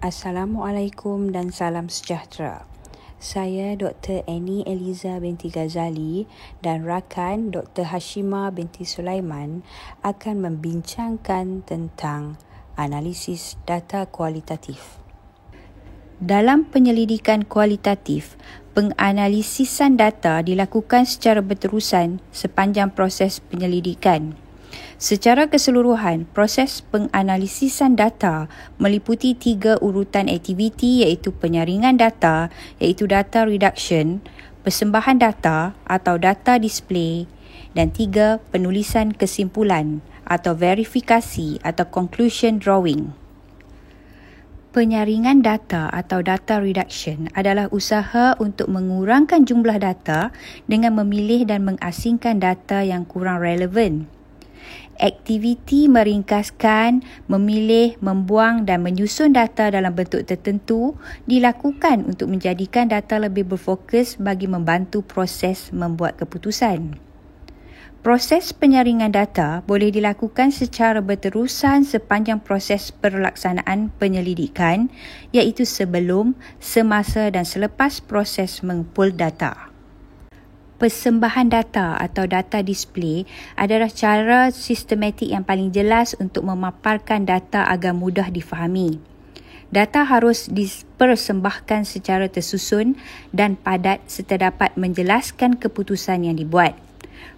Assalamualaikum dan salam sejahtera. Saya Dr. Annie Eliza binti Ghazali dan rakan Dr. Hashima binti Sulaiman akan membincangkan tentang analisis data kualitatif. Dalam penyelidikan kualitatif, penganalisisan data dilakukan secara berterusan sepanjang proses penyelidikan. Secara keseluruhan, proses penganalisisan data meliputi 3 urutan aktiviti iaitu penyaringan data iaitu data reduction, persembahan data atau data display dan 3 penulisan kesimpulan atau verifikasi atau conclusion drawing. Penyaringan data atau data reduction adalah usaha untuk mengurangkan jumlah data dengan memilih dan mengasingkan data yang kurang relevan. Aktiviti meringkaskan, memilih, membuang dan menyusun data dalam bentuk tertentu dilakukan untuk menjadikan data lebih berfokus bagi membantu proses membuat keputusan. Proses penyaringan data boleh dilakukan secara berterusan sepanjang proses pelaksanaan penyelidikan iaitu sebelum, semasa dan selepas proses mengumpul data. Persembahan data atau data display adalah cara sistematik yang paling jelas untuk memaparkan data agar mudah difahami. Data harus dipersembahkan secara tersusun dan padat serta dapat menjelaskan keputusan yang dibuat.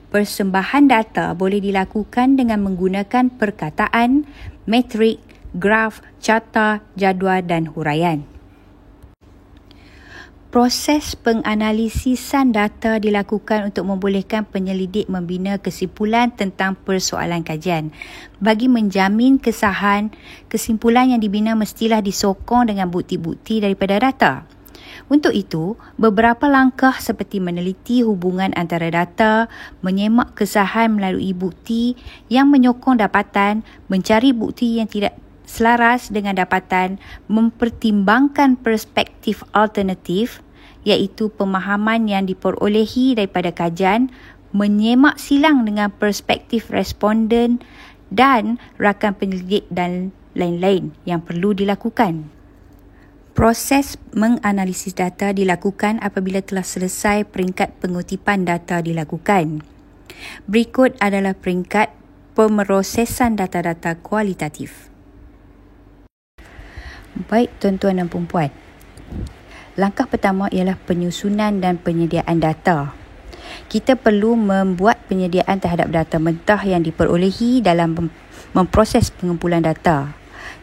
Persembahan data boleh dilakukan dengan menggunakan perkataan, metrik, graf, carta, jadual dan huraian. Proses penganalisisan data dilakukan untuk membolehkan penyelidik membina kesimpulan tentang persoalan kajian. Bagi menjamin kesahan, kesimpulan yang dibina mestilah disokong dengan bukti-bukti daripada data. Untuk itu, beberapa langkah seperti meneliti hubungan antara data, menyemak kesahan melalui bukti yang menyokong dapatan, mencari bukti yang tidak selaras dengan dapatan, mempertimbangkan perspektif alternatif iaitu pemahaman yang diperolehi daripada kajian, menyemak silang dengan perspektif responden dan rakan penyelidik dan lain-lain yang perlu dilakukan. Proses menganalisis data dilakukan apabila telah selesai peringkat pengutipan data dilakukan. Berikut adalah peringkat pemrosesan data-data kualitatif. Baik tuan-tuan dan puan-puan, langkah pertama ialah penyusunan dan penyediaan data. Kita perlu membuat penyediaan terhadap data mentah yang diperolehi dalam memproses pengumpulan data.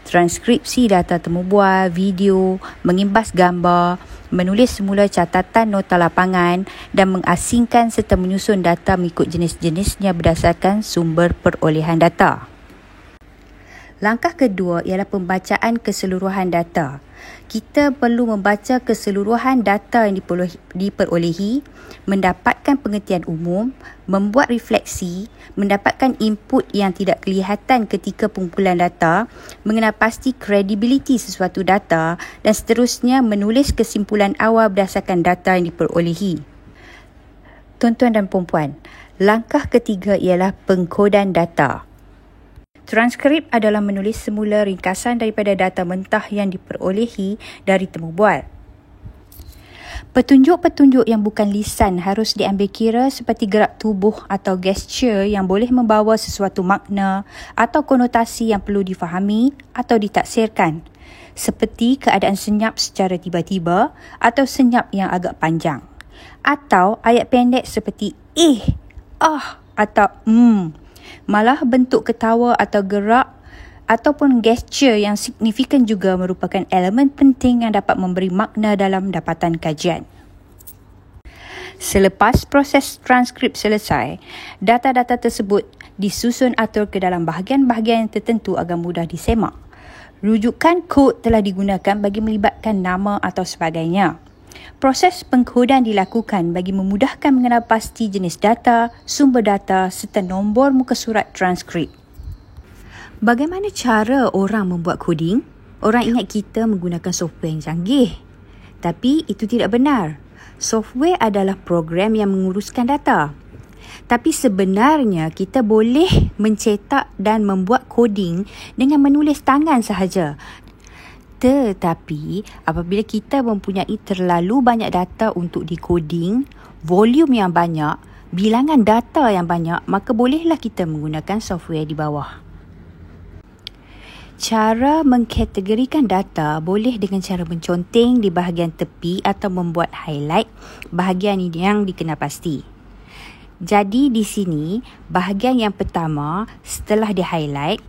Transkripsi data temubual, video, mengimbas gambar, menulis semula catatan nota lapangan dan mengasingkan serta menyusun data mengikut jenis-jenisnya berdasarkan sumber perolehan data. Langkah kedua ialah pembacaan keseluruhan data. Kita perlu membaca keseluruhan data yang diperolehi, mendapatkan pengertian umum, membuat refleksi, mendapatkan input yang tidak kelihatan ketika pengumpulan data, mengenal pasti kredibiliti sesuatu data dan seterusnya menulis kesimpulan awal berdasarkan data yang diperolehi. Tuan-tuan dan puan-puan, langkah ketiga ialah pengkodan data. Transkrip adalah menulis semula ringkasan daripada data mentah yang diperolehi dari temubual. Petunjuk-petunjuk yang bukan lisan harus diambil kira seperti gerak tubuh atau gesture yang boleh membawa sesuatu makna atau konotasi yang perlu difahami atau ditaksirkan, seperti keadaan senyap secara tiba-tiba atau senyap yang agak panjang, atau ayat pendek seperti atau Malah bentuk ketawa atau gerak ataupun gesture yang signifikan juga merupakan elemen penting yang dapat memberi makna dalam dapatan kajian. Selepas proses transkrip selesai, data-data tersebut disusun atur ke dalam bahagian-bahagian tertentu agar mudah disemak. Rujukan kod telah digunakan bagi melibatkan nama atau sebagainya. Proses pengkodan dilakukan bagi memudahkan mengenal pasti jenis data, sumber data serta nombor muka surat transkrip. Bagaimana cara orang membuat koding? Orang ingat kita menggunakan software yang canggih. Tapi itu tidak benar. Software adalah program yang menguruskan data. Tapi sebenarnya kita boleh mencetak dan membuat koding dengan menulis tangan sahaja. Tetapi apabila kita mempunyai terlalu banyak data untuk decoding, volume yang banyak, bilangan data yang banyak, maka bolehlah kita menggunakan software di bawah. Cara mengkategorikan data boleh dengan cara menconteng di bahagian tepi atau membuat highlight bahagian yang dikenal pasti. Jadi di sini, bahagian yang pertama setelah di-highlight,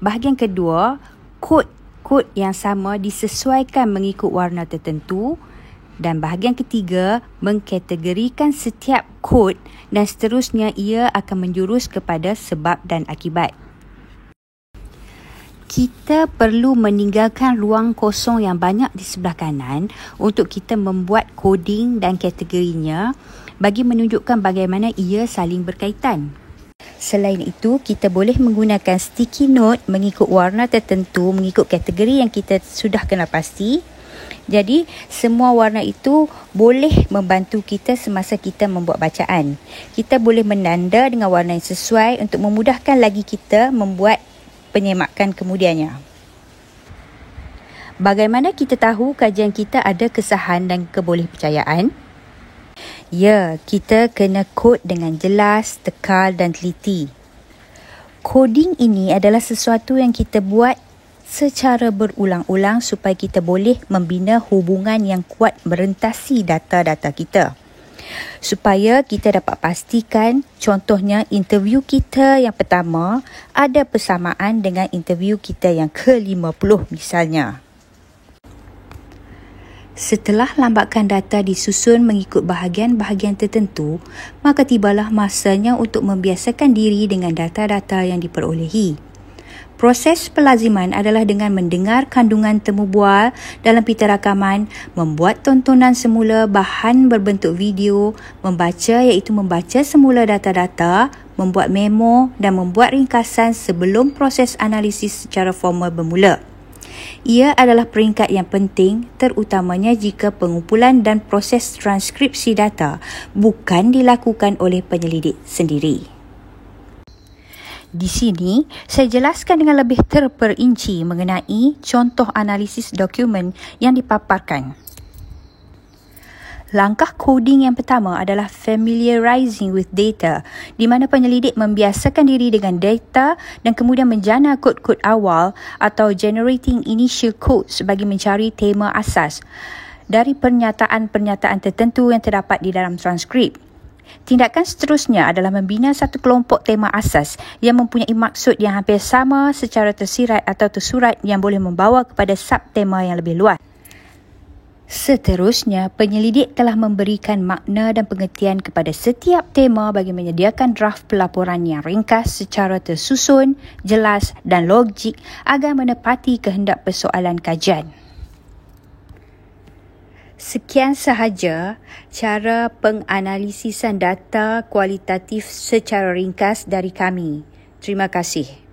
bahagian kedua, kod yang sama disesuaikan mengikut warna tertentu, dan bahagian ketiga mengkategorikan setiap kod dan seterusnya ia akan menjurus kepada sebab dan akibat. Kita perlu meninggalkan ruang kosong yang banyak di sebelah kanan untuk kita membuat coding dan kategorinya bagi menunjukkan bagaimana ia saling berkaitan. Selain itu, kita boleh menggunakan sticky note mengikut warna tertentu, mengikut kategori yang kita sudah kenal pasti. Jadi, semua warna itu boleh membantu kita semasa kita membuat bacaan. Kita boleh menanda dengan warna yang sesuai untuk memudahkan lagi kita membuat penyemakan kemudiannya. Bagaimana kita tahu kajian kita ada kesahan dan kebolehpercayaan? Ya, kita kena kod dengan jelas, tekal dan teliti. Coding ini adalah sesuatu yang kita buat secara berulang-ulang supaya kita boleh membina hubungan yang kuat merentasi data-data kita. Supaya kita dapat pastikan, contohnya interview kita yang pertama ada persamaan dengan interview kita yang ke-50 misalnya. Setelah lambakan data disusun mengikut bahagian-bahagian tertentu, maka tibalah masanya untuk membiasakan diri dengan data-data yang diperolehi. Proses pelaziman adalah dengan mendengar kandungan temu bual dalam pita rakaman, membuat tontonan semula bahan berbentuk video, membaca iaitu membaca semula data-data, membuat memo dan membuat ringkasan sebelum proses analisis secara formal bermula. Ia adalah peringkat yang penting terutamanya jika pengumpulan dan proses transkripsi data bukan dilakukan oleh penyelidik sendiri. Di sini, saya jelaskan dengan lebih terperinci mengenai contoh analisis dokumen yang dipaparkan. Langkah coding yang pertama adalah familiarizing with data, di mana penyelidik membiasakan diri dengan data dan kemudian menjana kod-kod awal atau generating initial codes bagi mencari tema asas dari pernyataan-pernyataan tertentu yang terdapat di dalam transkrip. Tindakan seterusnya adalah membina satu kelompok tema asas yang mempunyai maksud yang hampir sama secara tersirat atau tersurat yang boleh membawa kepada subtema yang lebih luas. Seterusnya, penyelidik telah memberikan makna dan pengertian kepada setiap tema bagi menyediakan draft pelaporan yang ringkas secara tersusun, jelas dan logik agar menepati kehendak persoalan kajian. Sekian sahaja cara penganalisisan data kualitatif secara ringkas dari kami. Terima kasih.